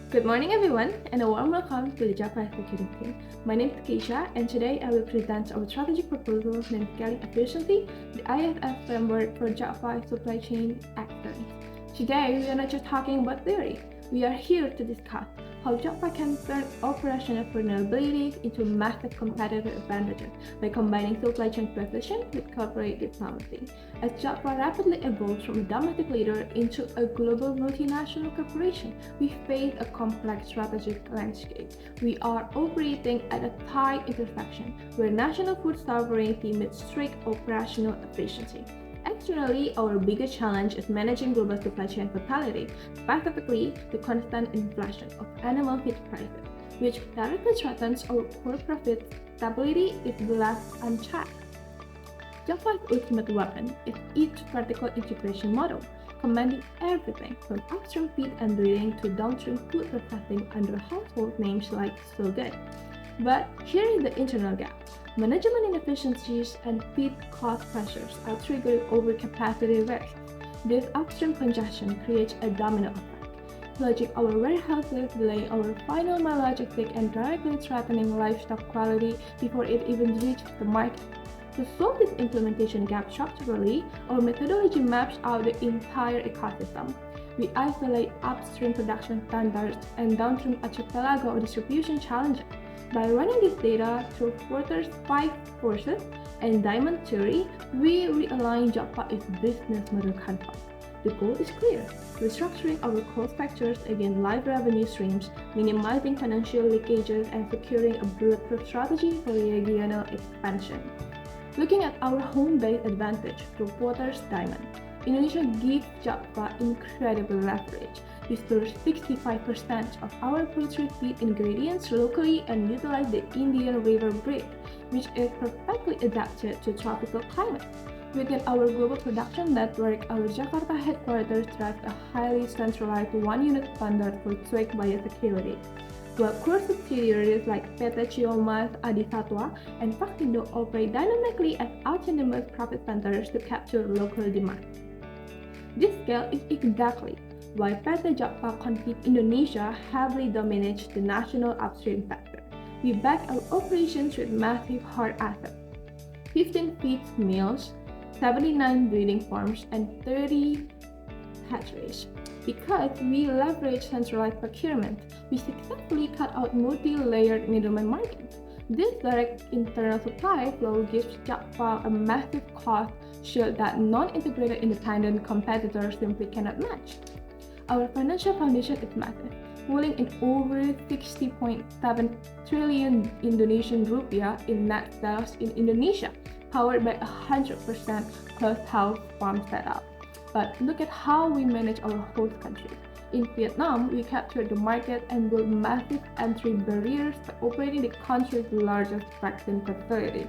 Good morning everyone and a warm welcome to the Job Life Recruiting team. My name is Keyshia and today I will present our strategic proposal named Scaling Efficiency, the IFS framework for Job Life Supply Chain Excellence. Today we are not just talking about theory, we are here to discuss how Jobpa can turn operational vulnerabilities into massive competitive advantages by combining supply chain precision with corporate diplomacy. As Jobpa rapidly evolves from a domestic leader into a global multinational corporation, we face a complex strategic landscape. We are operating at a tight intersection where national food sovereignty meets strict operational efficiency. Externally, our biggest challenge is managing global supply chain volatility, specifically the constant inflation of animal feed prices, which directly threatens our core profit stability if left unchecked. Jobpa's ultimate weapon is its vertical integration model, commanding everything from upstream feed and breeding to downstream food processing under household names like So Good. But here is the internal gap. Management inefficiencies and feed cost pressures are triggering overcapacity risks. This upstream congestion creates a domino effect, flooding our warehouses, delaying our final mile logistics, and directly threatening livestock quality before it even reaches the market. To solve this implementation gap structurally, our methodology maps out the entire ecosystem. We isolate upstream production standards and downstream archipelago distribution challenges. By running this data through Porter's 5 forces and diamond theory, we realign Jobpa's business model canvas. The goal is clear: restructuring our cost structures against live revenue streams, minimizing financial leakages, and securing a bulletproof strategy for regional expansion. Looking at our home base advantage through Porter's diamond, Indonesia gives Jobpa incredible leverage. We source 65% of our poultry feed ingredients locally and utilize the Indian River breed, which is perfectly adapted to tropical climates. Within our global production network, our Jakarta headquarters drives a highly centralized one-unit standard for trade biosecurity, while core subsidiaries like PT Ciomas, Adi Satwa, and Faxindo operate dynamically as autonomous profit centers to capture local demand. This scale is exactly why PT Jobpa Confeed Indonesia heavily dominates the national upstream sector. We back our operations with massive hard assets: 15 feed mills, 79 breeding farms, and 30 hatcheries. Because we leverage centralized procurement, we successfully cut out multi-layered middleman markets. This direct internal supply flow gives Jobpa a massive cost shield that non-integrated independent competitors simply cannot match. Our financial foundation is massive, pulling in over 60.7 trillion Indonesian rupiah in net sales in Indonesia, powered by 100% closed-house farm setup. But look at how we manage our host countries. In Vietnam, we captured the market and built massive entry barriers by operating the country's largest vaccine facility.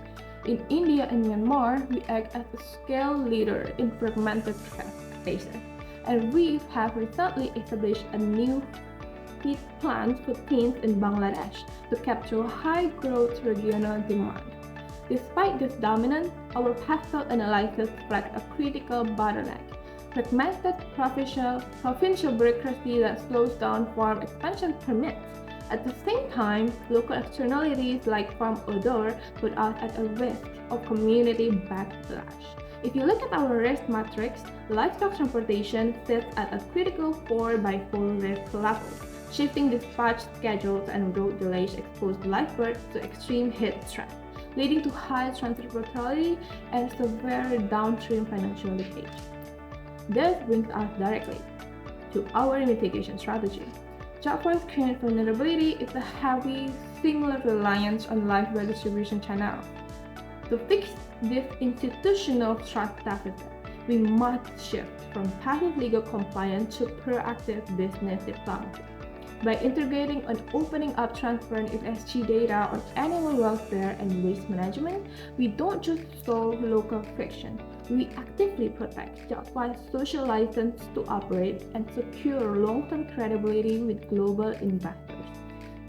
In India and Myanmar, we act as a scale leader in fragmented spaces. And we have recently established a new feed plant footprint in Bangladesh to capture high-growth regional demand. Despite this dominance, our pastel analysis flagged a critical bottleneck: fragmented provincial bureaucracy that slows down farm expansion permits. At the same time, local externalities like farm odor put us at a risk of community backlash. If you look at our risk matrix, livestock transportation sits at a critical 4x4 risk level. Shifting dispatch schedules and road delays expose live birds to extreme heat stress, leading to high transport mortality and severe downstream financial leakage. This brings us directly to our mitigation strategy. Jobpa's current vulnerability is a heavy singular reliance on live bird distribution channels. To fix this institutional trust deficit, we must shift from passive legal compliance to proactive business diplomacy. By integrating and opening up transparent ESG data on animal welfare and waste management, we don't just solve local friction, we actively protect Jobpa's social license to operate and secure long-term credibility with global investors.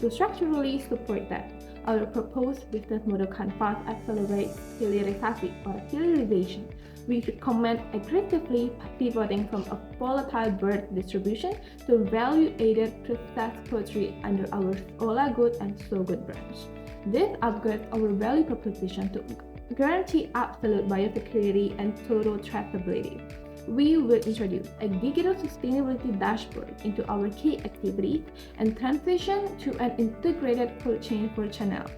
To structurally support that, our proposed business model canvas accelerates filialization, we recommend aggressively pivoting from a volatile bird distribution to value-added processed poultry under our Ola Good and So Good brands. This upgrades our value proposition to guarantee absolute biosecurity and total traceability. We will introduce a digital sustainability dashboard into our key activities and transition to an integrated cold chain for channels.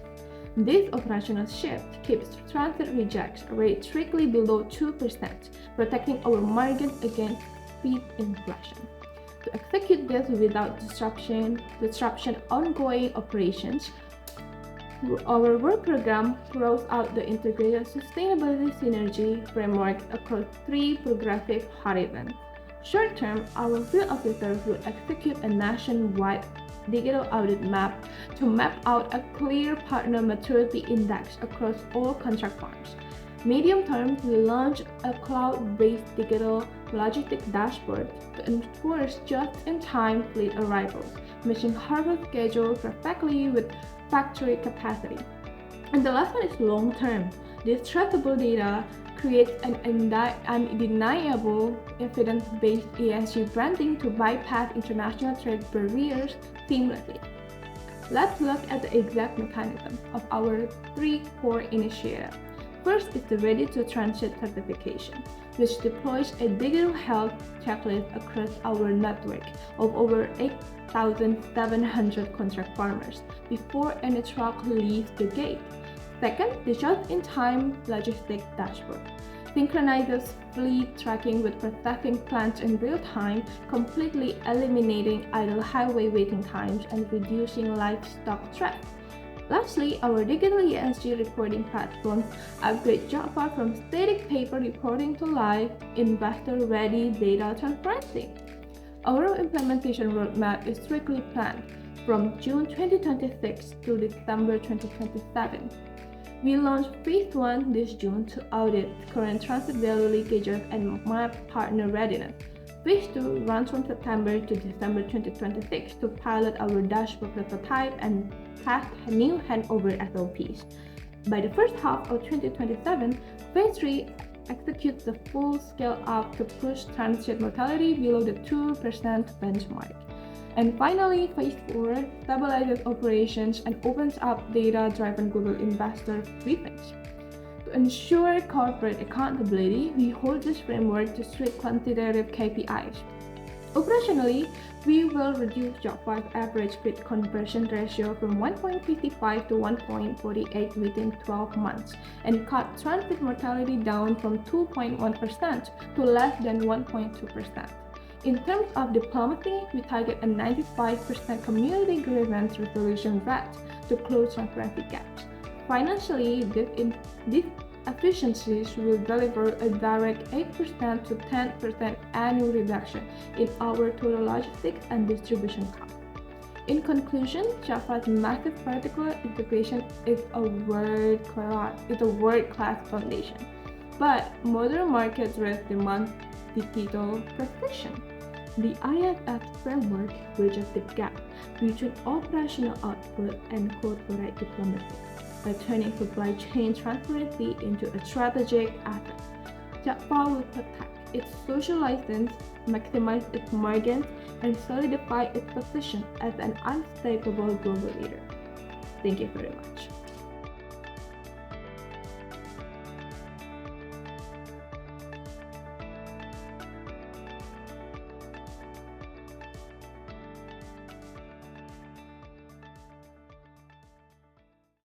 This operational shift keeps transit reject rate strictly below 2%, protecting our margins against feed inflation. To execute this without disruption ongoing operations, our work program rolls out the integrated sustainability synergy framework across 3 progressive horizons. Short term, our field officers will execute a nationwide digital audit map to map out a clear partner maturity index across all contract farms. Medium term, we launch a cloud-based digital logistics dashboard to enforce just-in-time fleet arrivals, matching harvest schedule perfectly with factory capacity. And the last one is long term. This traceable data creates an undeniable evidence-based ESG branding to bypass international trade barriers seamlessly. Let's look at the exact mechanism of our 3 core initiatives. First is the Ready to Transit certification, which deploys a digital health checklist across our network of over 8,700 contract farmers before any truck leaves the gate. Second, the just-in-time logistics dashboard synchronizes fleet tracking with processing plants in real time, completely eliminating idle highway waiting times and reducing livestock stress. Lastly, our digital ESG reporting platform upgrades Jaffa from static paper reporting to live, investor-ready data transparency. Our implementation roadmap is strictly planned from June 2026 to December 2027. We launched Phase 1 this June to audit current transit value leakages and map partner readiness. Phase 2 runs from September to December 2026 to pilot our dashboard prototype and test new handover SOPs. By the first half of 2027, Phase 3 executes the full scale up to push transit mortality below the 2% benchmark. And finally, Phase 4 stabilizes operations and opens up data-driven global investor briefings. To ensure corporate accountability, we hold this framework to strict quantitative KPIs. Operationally, we will reduce Jaffa's average feed conversion ratio from 1.55 to 1.48 within 12 months and cut transit mortality down from 2.1% to less than 1.2%. In terms of diplomacy, we target a 95% community grievance resolution rate to close transparency gaps. Financially, these efficiencies will deliver a direct 8% to 10% annual reduction in our total logistics and distribution costs. In conclusion, Jaffa's massive vertical integration is a world-class foundation, but modern market risk demands digital precision. The IFF framework bridges the gap between operational output and corporate diplomacy by turning supply chain transparency into a strategic asset. Jaffa will protect its social license, maximize its margins, and solidify its position as an unstoppable global leader. Thank you very much.